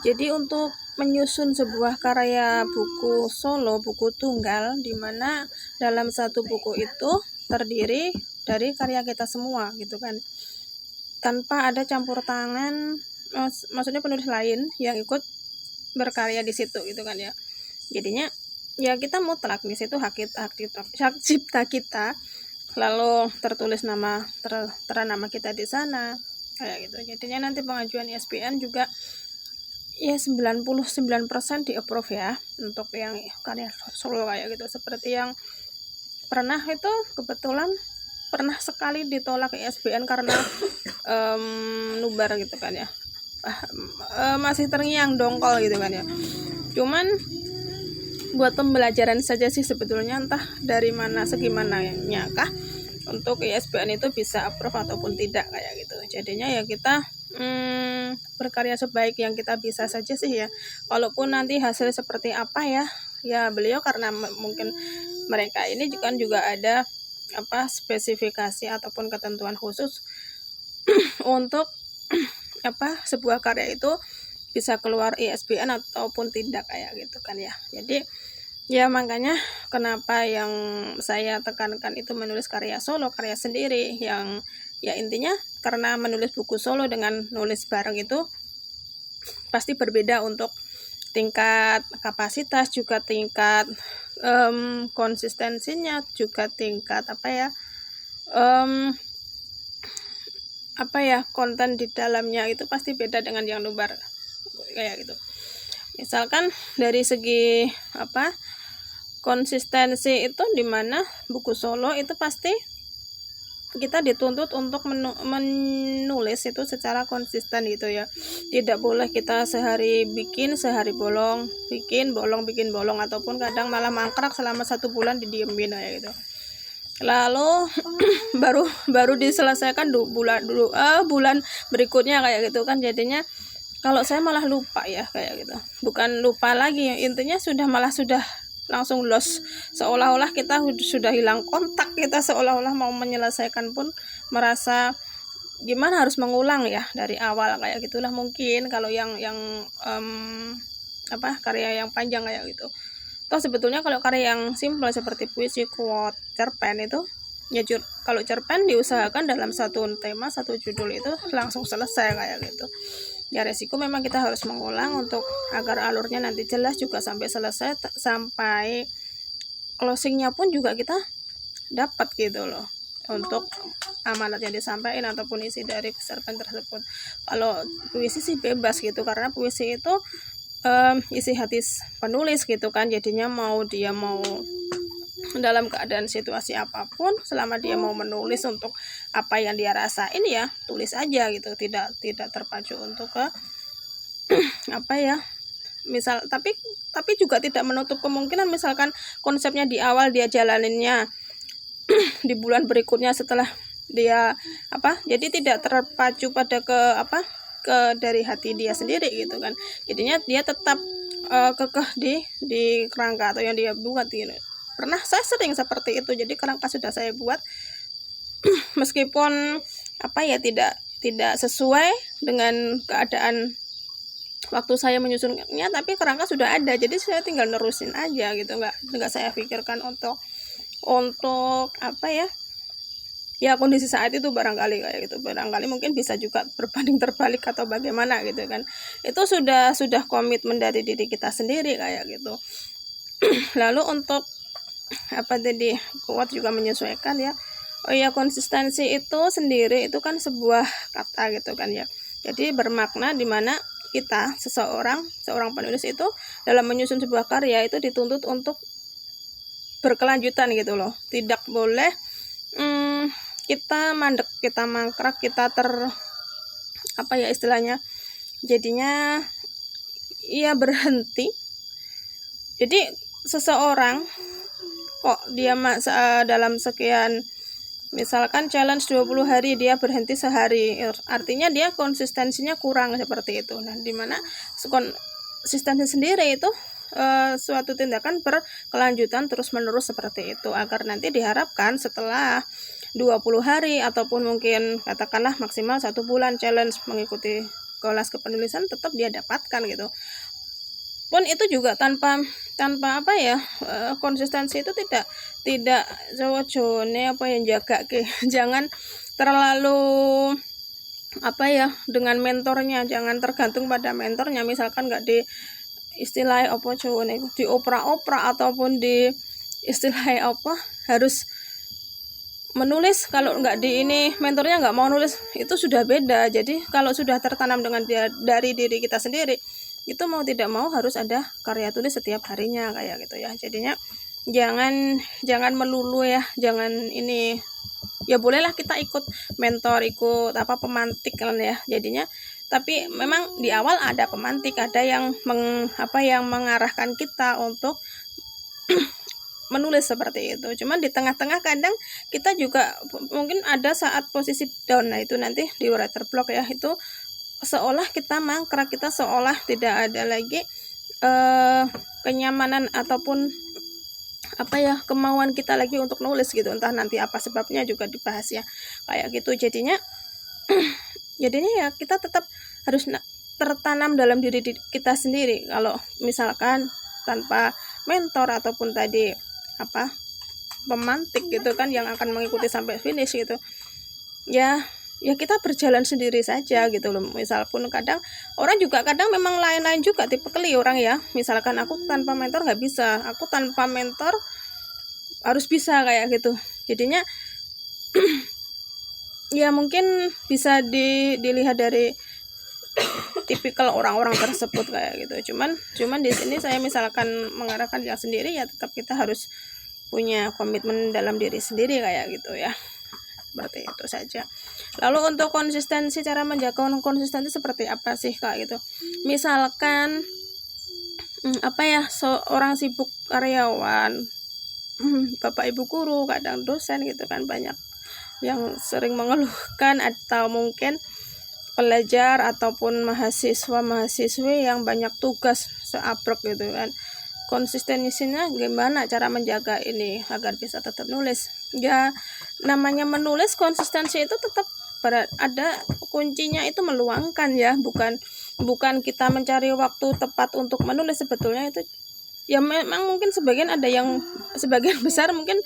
Jadi untuk menyusun sebuah karya buku solo, buku tunggal, di mana dalam satu buku itu terdiri dari karya kita semua gitu kan, tanpa ada campur tangan, maksudnya penulis lain yang ikut berkarya di situ gitu kan ya. Jadinya ya kita mutlak di situ hak cipta kita, lalu tertulis nama tertera nama kita di sana kayak gitu. Jadinya nanti pengajuan ISBN juga ya 99% di approve ya untuk yang karya solo kayak gitu. Seperti yang pernah itu kebetulan pernah sekali ditolak ISBN karena nubar gitu kan ya. Masih terngiang dongkol gitu kan ya. Cuman buat pembelajaran saja sih sebetulnya, entah dari mana segimananya kah untuk ISBN itu bisa approve ataupun tidak kayak gitu. Jadinya ya kita berkarya sebaik yang kita bisa saja sih ya. Walaupun nanti hasil seperti apa ya beliau karena mungkin mereka ini juga ada spesifikasi ataupun ketentuan khusus untuk sebuah karya itu bisa keluar ISBN ataupun tidak kayak gitu kan ya. Jadi ya makanya kenapa yang saya tekankan itu menulis karya solo, karya sendiri, yang ya intinya karena menulis buku solo dengan nulis bareng itu pasti berbeda untuk tingkat kapasitas, juga tingkat konsistensinya, juga tingkat konten di dalamnya itu pasti beda dengan yang nubar kayak gitu. Misalkan dari segi konsistensi itu dimana buku solo itu pasti kita dituntut untuk menulis itu secara konsisten gitu ya. Tidak boleh kita sehari bikin, sehari bolong, bikin bolong, ataupun kadang malah mangkrak selama 1 bulan didiemin kayak gitu. Lalu baru diselesaikan bulan berikutnya kayak gitu kan. Jadinya kalau saya malah lupa ya kayak gitu. Bukan lupa lagi, intinya sudah langsung lost, seolah-olah kita sudah hilang kontak, kita seolah-olah mau menyelesaikan pun merasa gimana harus mengulang ya dari awal kayak gitulah mungkin kalau yang karya yang panjang kayak gitu. Toh sebetulnya kalau karya yang simple seperti puisi, quote, cerpen itu ya kalau cerpen diusahakan dalam satu tema, satu judul itu langsung selesai kayak gitu. Ya resiko memang kita harus mengulang untuk agar alurnya nanti jelas juga sampai selesai, sampai closingnya pun juga kita dapat gitu loh untuk amanat yang disampaikan ataupun isi dari cerpen tersebut. Kalau puisi sih bebas gitu, karena puisi itu isi hati penulis gitu kan. Jadinya mau dalam keadaan situasi apapun, selama dia mau menulis untuk apa yang dia rasain ya tulis aja gitu, tidak terpacu untuk ke misal, tapi juga tidak menutup kemungkinan misalkan konsepnya di awal dia jalaninnya di bulan berikutnya setelah dia jadi tidak terpacu pada ke dari hati dia sendiri gitu kan. Jadinya dia tetap kekeh di kerangka atau yang dia buat gitu. Pernah saya sering seperti itu, jadi kerangka sudah saya buat meskipun tidak sesuai dengan keadaan waktu saya menyusunnya, tapi kerangka sudah ada, jadi saya tinggal nerusin aja gitu, nggak saya pikirkan untuk kondisi saat itu barangkali kayak gitu. Barangkali mungkin bisa juga berbanding terbalik atau bagaimana gitu kan. Itu sudah komitmen dari diri kita sendiri kayak gitu. Lalu untuk kuat juga menyesuaikan ya. Oh ya, konsistensi itu sendiri itu kan sebuah kata gitu kan ya. Jadi bermakna dimana kita seorang penulis itu dalam menyusun sebuah karya itu dituntut untuk berkelanjutan gitu loh. Tidak boleh kita mandek, kita mangkrak, kita istilahnya jadinya ia berhenti. Jadi seseorang kok dia dalam sekian, misalkan challenge 20 hari dia berhenti sehari, artinya dia konsistensinya kurang seperti itu. Nah, dimana konsistensi sendiri itu suatu tindakan berkelanjutan terus menerus seperti itu, agar nanti diharapkan setelah 20 hari ataupun mungkin katakanlah maksimal 1 bulan challenge mengikuti kelas kepenulisan tetap dia dapatkan gitu. Pun itu juga tanpa apa ya, konsistensi itu tidak cowok-cowoknya apa yang jaga ke jangan terlalu apa ya dengan mentornya, jangan tergantung pada mentornya. Misalkan nggak di istilah apa cowoknya diopera-opera ataupun di istilah apa harus menulis, kalau nggak di ini mentornya nggak mau nulis, itu sudah beda. Jadi kalau sudah tertanam dengan dari diri kita sendiri, itu mau tidak mau harus ada karya tulis setiap harinya kayak gitu ya. Jadinya jangan melulu ya, jangan ini ya, bolehlah kita ikut mentor, ikut apa pemantik kan ya jadinya, tapi memang di awal ada pemantik, ada yang yang mengarahkan kita untuk menulis seperti itu. Cuman di tengah-tengah kadang kita juga mungkin ada saat posisi down, nah itu nanti di writer block ya, itu seolah kita mangkrak, kita seolah tidak ada lagi kenyamanan ataupun apa ya kemauan kita lagi untuk nulis gitu, entah nanti apa sebabnya juga dibahas ya kayak gitu. Jadinya ya kita tetap harus tertanam dalam diri kita sendiri. Kalau misalkan tanpa mentor ataupun tadi apa pemantik gitu kan yang akan mengikuti sampai finish gitu ya kita berjalan sendiri saja gitu loh. Misal pun kadang orang juga kadang memang lain-lain juga tipe keli orang ya, misalkan aku tanpa mentor nggak bisa, aku tanpa mentor harus bisa kayak gitu. Jadinya ya mungkin bisa dilihat dari tipikal orang-orang tersebut kayak gitu. Cuman di sini saya misalkan mengarahkan yang sendiri ya, tetap kita harus punya komitmen dalam diri sendiri kayak gitu ya, seperti itu saja. Lalu untuk konsistensi, cara menjaga konsistensi seperti apa sih kak gitu. Misalkan apa ya, seorang sibuk karyawan, bapak ibu guru, kadang dosen gitu kan, banyak yang sering mengeluhkan, atau mungkin pelajar ataupun mahasiswa-mahasiswi yang banyak tugas seabrek gitu kan. Konsistensinya gimana cara menjaga ini agar bisa tetap nulis ya. Namanya menulis konsistensi itu tetap ada kuncinya, itu meluangkan ya, bukan kita mencari waktu tepat untuk menulis. Sebetulnya itu ya memang mungkin sebagian besar mungkin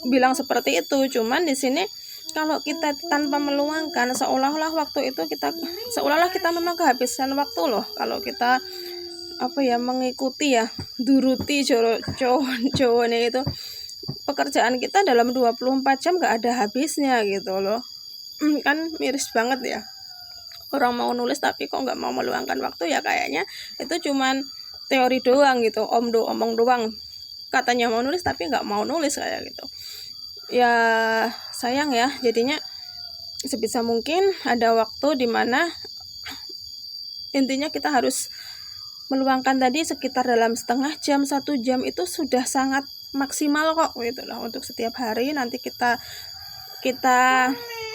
bilang seperti itu. Cuman di sini kalau kita tanpa meluangkan, seolah-olah kita memang kehabisan waktu loh. Kalau kita apa ya mengikuti ya duruti cowoknya itu, pekerjaan kita dalam 24 jam nggak ada habisnya gitu loh. Kan miris banget ya, orang mau nulis tapi kok nggak mau meluangkan waktu ya, kayaknya itu cuman teori doang gitu, omong doang, katanya mau nulis tapi nggak mau nulis kayak gitu ya. Sayang ya, jadinya sebisa mungkin ada waktu dimana intinya kita harus meluangkan tadi sekitar dalam setengah jam, 1 jam itu sudah sangat maksimal kok gitu loh untuk setiap hari. Nanti kita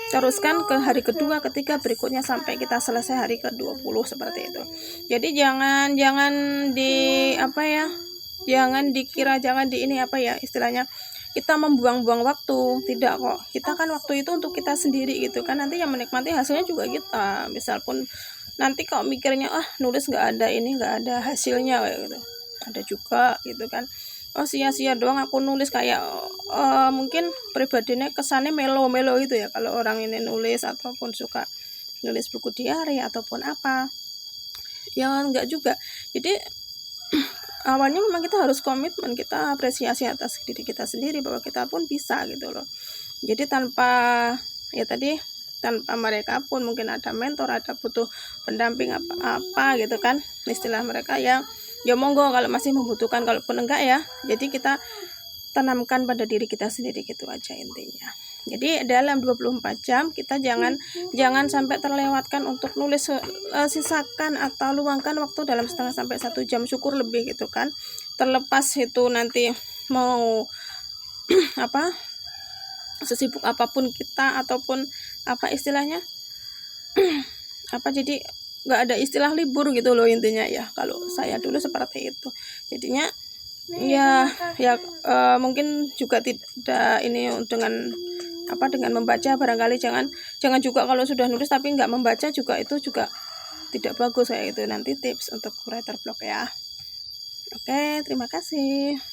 teruskan ke hari kedua, ketiga, berikutnya sampai kita selesai hari ke-20 seperti itu. Jadi jangan dikira, jangan di ini apa ya istilahnya, kita membuang-buang waktu. Tidak kok, kita kan waktu itu untuk kita sendiri gitu kan, nanti yang menikmati hasilnya juga kita. Misal pun nanti kok mikirnya nulis nggak ada hasilnya kayak gitu, ada juga gitu kan, sia-sia doang aku nulis, kayak mungkin pribadinya kesannya melo gitu ya kalau orang ini nulis ataupun suka nulis buku diary ataupun apa ya, enggak juga. Jadi awalnya memang kita harus komitmen, kita apresiasi atas diri kita sendiri bahwa kita pun bisa gitu loh. Jadi tanpa mereka pun mungkin ada mentor, ada butuh pendamping apa gitu kan istilah mereka ya monggo kalau masih membutuhkan, kalaupun enggak ya, jadi kita tanamkan pada diri kita sendiri gitu aja intinya. Jadi dalam 24 jam kita jangan sampai terlewatkan untuk nulis. Sisakan atau luangkan waktu dalam setengah sampai 1 jam, syukur lebih gitu kan. Terlepas itu nanti mau sesibuk apapun kita ataupun apa istilahnya jadi nggak ada istilah libur gitu loh intinya ya. Kalau saya dulu seperti itu, jadinya mungkin juga tidak ini dengan membaca barangkali jangan juga kalau sudah nulis tapi nggak membaca juga, itu juga tidak bagus kayak itu. Nanti tips untuk writer block ya. Oke, terima kasih.